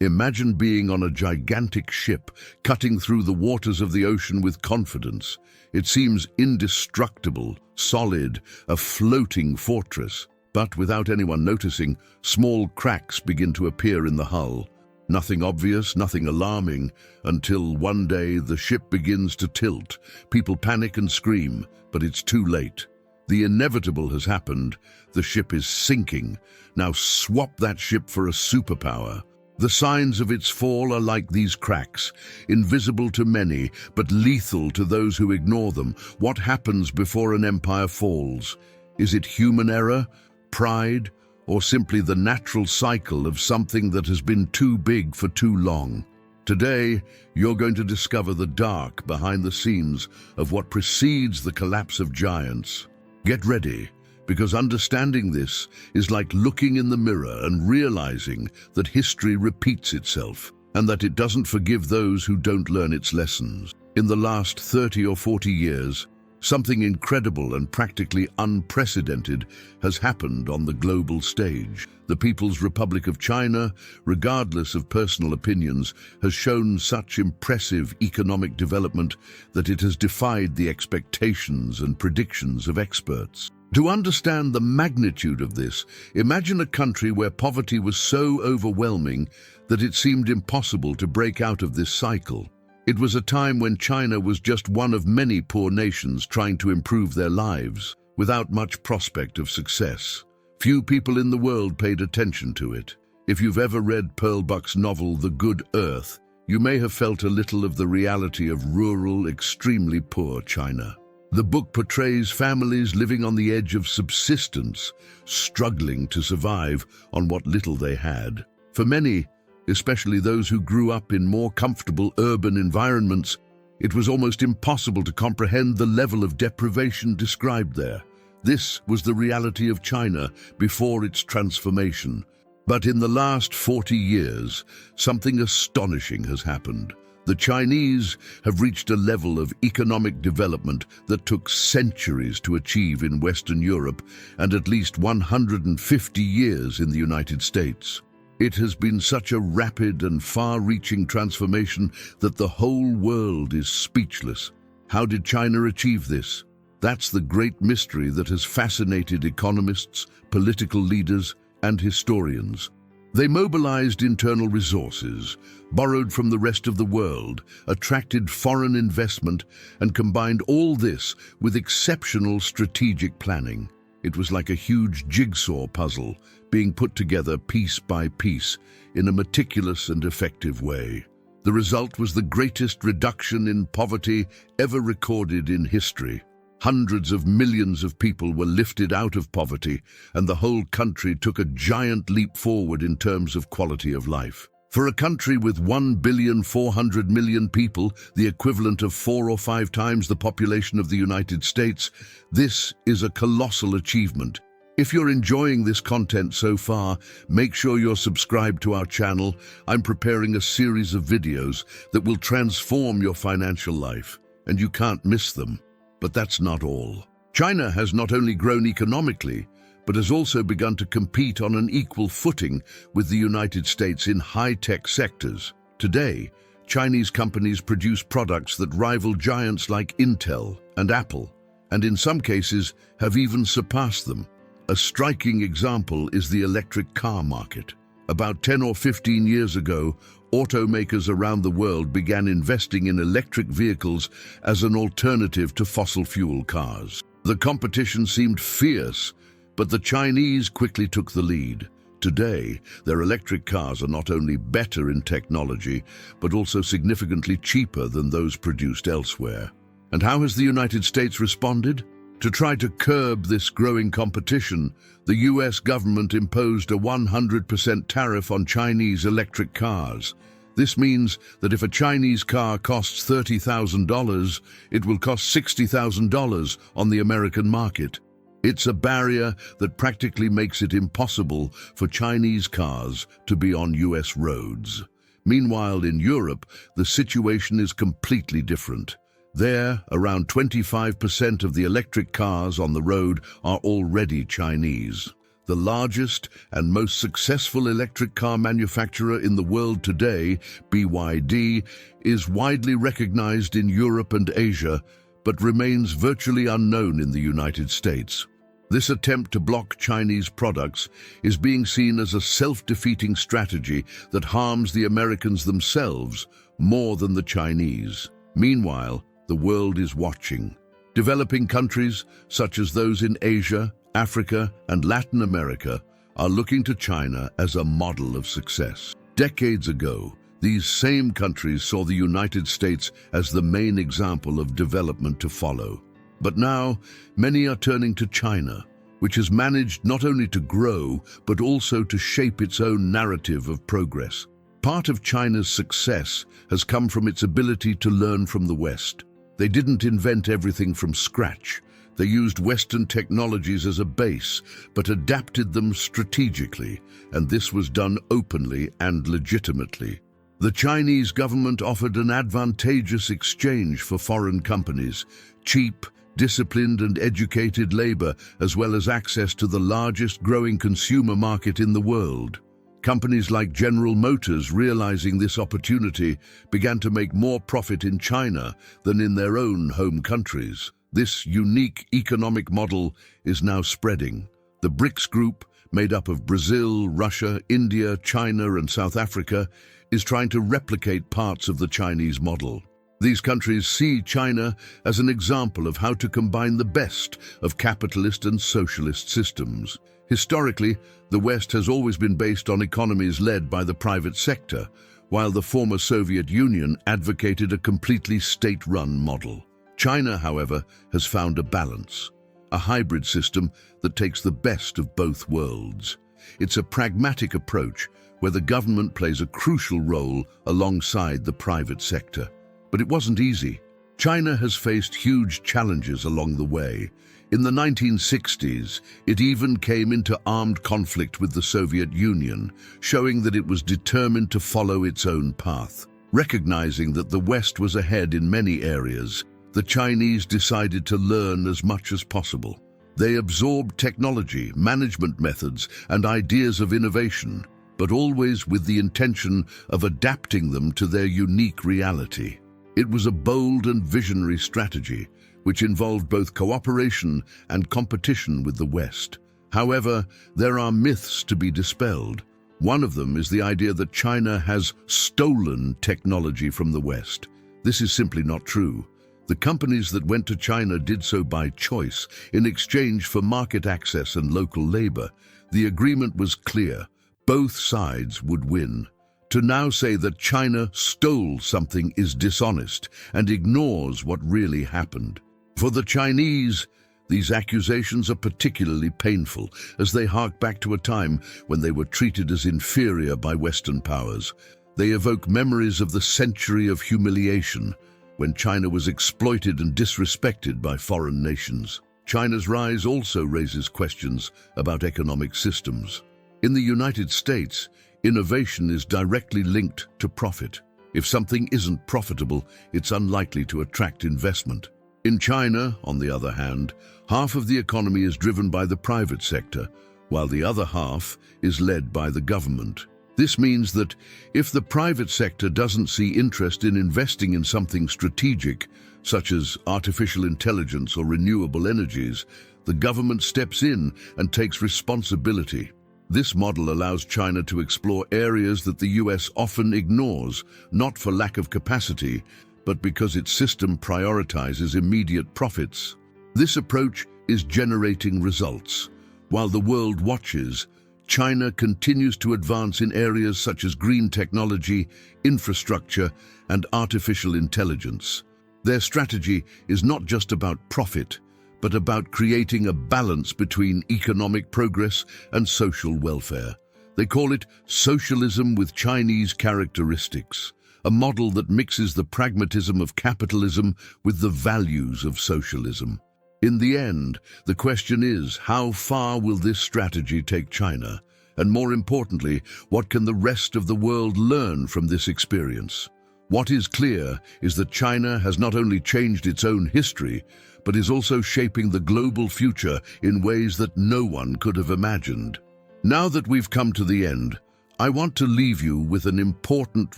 Imagine being on a gigantic ship, cutting through the waters of the ocean with confidence. It seems indestructible, solid, a floating fortress. But without anyone noticing, small cracks begin to appear in the hull. Nothing obvious, nothing alarming, until one day the ship begins to tilt. People panic and scream, but it's too late. The inevitable has happened. The ship is sinking. Now swap that ship for a superpower. The signs of its fall are like these cracks, invisible to many, but lethal to those who ignore them. What happens before an empire falls? Is it human error, pride, or simply the natural cycle of something that has been too big for too long? Today, you're going to discover the dark behind the scenes of what precedes the collapse of giants. Get ready, because understanding this is like looking in the mirror and realizing that history repeats itself and that it doesn't forgive those who don't learn its lessons. In the last 30 or 40 years, something incredible and practically unprecedented has happened on the global stage. The People's Republic of China, regardless of personal opinions, has shown such impressive economic development that it has defied the expectations and predictions of experts. To understand the magnitude of this, imagine a country where poverty was so overwhelming that it seemed impossible to break out of this cycle. It was a time when China was just one of many poor nations trying to improve their lives, without much prospect of success. Few people in the world paid attention to it. If you've ever read Pearl Buck's novel The Good Earth, you may have felt a little of the reality of rural, extremely poor China. The book portrays families living on the edge of subsistence, struggling to survive on what little they had. For many, especially those who grew up in more comfortable urban environments, it was almost impossible to comprehend the level of deprivation described there. This was the reality of China before its transformation. But in the last 40 years, something astonishing has happened. The Chinese have reached a level of economic development that took centuries to achieve in Western Europe and at least 150 years in the United States. It has been such a rapid and far-reaching transformation that the whole world is speechless. How did China achieve this? That's the great mystery that has fascinated economists, political leaders, and historians. They mobilized internal resources, borrowed from the rest of the world, attracted foreign investment, and combined all this with exceptional strategic planning. It was like a huge jigsaw puzzle, being put together piece by piece in a meticulous and effective way. The result was the greatest reduction in poverty ever recorded in history. Hundreds of millions of people were lifted out of poverty, and the whole country took a giant leap forward in terms of quality of life. For a country with 1,400,000,000 people, the equivalent of 4 or 5 times the population of the United States, this is a colossal achievement. If you're enjoying this content so far, make sure you're subscribed to our channel. I'm preparing a series of videos that will transform your financial life, and you can't miss them. But that's not all. China has not only grown economically, but has also begun to compete on an equal footing with the United States in high-tech sectors. Today, Chinese companies produce products that rival giants like Intel and Apple, and in some cases have even surpassed them. A striking example is the electric car market. About 10 or 15 years ago, automakers around the world began investing in electric vehicles as an alternative to fossil fuel cars. The competition seemed fierce, but the Chinese quickly took the lead. Today, their electric cars are not only better in technology, but also significantly cheaper than those produced elsewhere. And how has the United States responded? To try to curb this growing competition, the US government imposed a 100% tariff on Chinese electric cars. This means that if a Chinese car costs $30,000, it will cost $60,000 on the American market. It's a barrier that practically makes it impossible for Chinese cars to be on US roads. Meanwhile, in Europe, the situation is completely different. There, around 25% of the electric cars on the road are already Chinese. The largest and most successful electric car manufacturer in the world today, BYD, is widely recognized in Europe and Asia, but remains virtually unknown in the United States. This attempt to block Chinese products is being seen as a self-defeating strategy that harms the Americans themselves more than the Chinese. Meanwhile, the world is watching. Developing countries, such as those in Asia, Africa, and Latin America, are looking to China as a model of success. Decades ago, these same countries saw the United States as the main example of development to follow. But now, many are turning to China, which has managed not only to grow, but also to shape its own narrative of progress. Part of China's success has come from its ability to learn from the West. They didn't invent everything from scratch. They used Western technologies as a base, but adapted them strategically, and this was done openly and legitimately. The Chinese government offered an advantageous exchange for foreign companies: cheap, disciplined and educated labor, as well as access to the largest growing consumer market in the world. Companies like General Motors, realizing this opportunity, began to make more profit in China than in their own home countries. This unique economic model is now spreading. The BRICS group, made up of Brazil, Russia, India, China, and South Africa, is trying to replicate parts of the Chinese model. These countries see China as an example of how to combine the best of capitalist and socialist systems. Historically, the West has always been based on economies led by the private sector, while the former Soviet Union advocated a completely state-run model. China, however, has found a balance, a hybrid system that takes the best of both worlds. It's a pragmatic approach where the government plays a crucial role alongside the private sector. But it wasn't easy. China has faced huge challenges along the way. In the 1960s, it even came into armed conflict with the Soviet Union, showing that it was determined to follow its own path. Recognizing that the West was ahead in many areas, the Chinese decided to learn as much as possible. They absorbed technology, management methods, and ideas of innovation, but always with the intention of adapting them to their unique reality. It was a bold and visionary strategy, which involved both cooperation and competition with the West. However, there are myths to be dispelled. One of them is the idea that China has stolen technology from the West. This is simply not true. The companies that went to China did so by choice, in exchange for market access and local labor. The agreement was clear. Both sides would win. To now say that China stole something is dishonest and ignores what really happened. For the Chinese, these accusations are particularly painful, as they hark back to a time when they were treated as inferior by Western powers. They evoke memories of the century of humiliation, when China was exploited and disrespected by foreign nations. China's rise also raises questions about economic systems. In the United States, innovation is directly linked to profit. If something isn't profitable, it's unlikely to attract investment. In China, on the other hand, half of the economy is driven by the private sector, while the other half is led by the government. This means that if the private sector doesn't see interest in investing in something strategic, such as artificial intelligence or renewable energies, the government steps in and takes responsibility. This model allows China to explore areas that the US often ignores, not for lack of capacity, but because its system prioritizes immediate profits. This approach is generating results. While the world watches, China continues to advance in areas such as green technology, infrastructure, and artificial intelligence. Their strategy is not just about profit, but about creating a balance between economic progress and social welfare. They call it socialism with Chinese characteristics, a model that mixes the pragmatism of capitalism with the values of socialism. In the end, the question is, how far will this strategy take China? And more importantly, what can the rest of the world learn from this experience? What is clear is that China has not only changed its own history, but is also shaping the global future in ways that no one could have imagined. Now that we've come to the end, I want to leave you with an important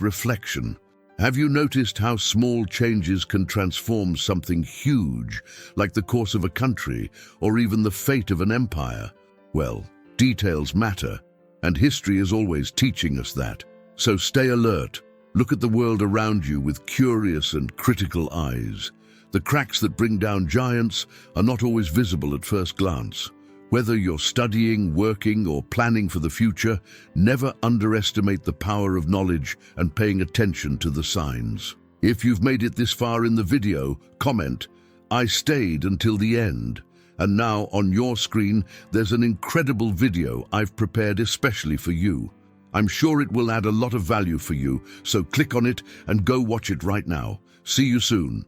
reflection. Have you noticed how small changes can transform something huge, like the course of a country or even the fate of an empire? Well, details matter, and history is always teaching us that. So stay alert. Look at the world around you with curious and critical eyes. The cracks that bring down giants are not always visible at first glance. Whether you're studying, working, or planning for the future, never underestimate the power of knowledge and paying attention to the signs. If you've made it this far in the video, comment, "I stayed until the end." And now on your screen, there's an incredible video I've prepared especially for you. I'm sure it will add a lot of value for you, so click on it and go watch it right now. See you soon.